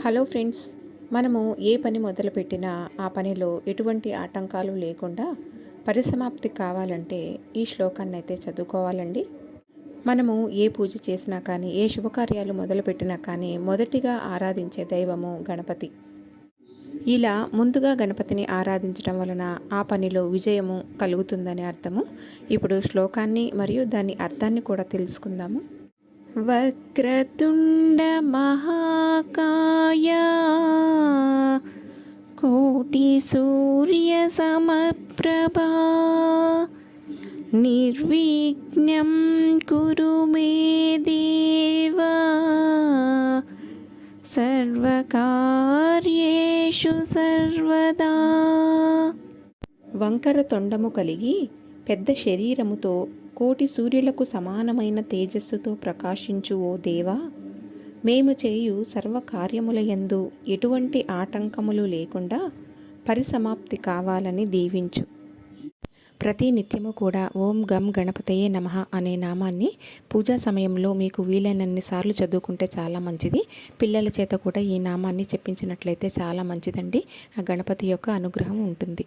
Hello friends, మనము ఏ పని మొదలుపెట్టినా ఆ పనిలో ఎటువంటి ఆటంకాలు లేకుండా పరిసమాప్తి కావాలంటే ఈ శ్లోకాన్ని అయితే చదువుకోవాలండి. మనము ఏ పూజ చేసినా కానీ, ఏ శుభకార్యాలు మొదలుపెట్టినా కానీ మొదటిగా ఆరాధించే దైవము గణపతి. ఇలా ముందుగా గణపతిని ఆరాధించడం వలన ఆ పనిలో విజయము కలుగుతుందని అర్థము. ఇప్పుడు శ్లోకాన్ని మరియు దాని అర్థాన్ని కూడా తెలుసుకుందాము. వక్రతుండ మహాకాయ కోటి సూర్య సమప్రభా నిర్విఘ్నం కురు మే దేవ సర్వకార్యేషు సర్వదా. వంకర తొండము కలిగి పెద్ద శరీరముతో కోటి సూర్యులకు సమానమైన తేజస్సుతో ప్రకాశించు ఓ దేవా, మేము చేయు సర్వకార్యములయందు ఎటువంటి ఆటంకములు లేకుండా పరిసమాప్తి కావాలని దీవించు. ప్రతి నిత్యము కూడా ఓం గం గణపతయే నమః అనే నామాన్ని పూజా సమయంలో మీకు వీలైనన్ని సార్లు చదువుకుంటే చాలా మంచిది. పిల్లల చేత కూడా ఈ నామాన్ని చెప్పించినట్లయితే చాలా మంచిదండి. ఆ గణపతి యొక్క అనుగ్రహం ఉంటుంది.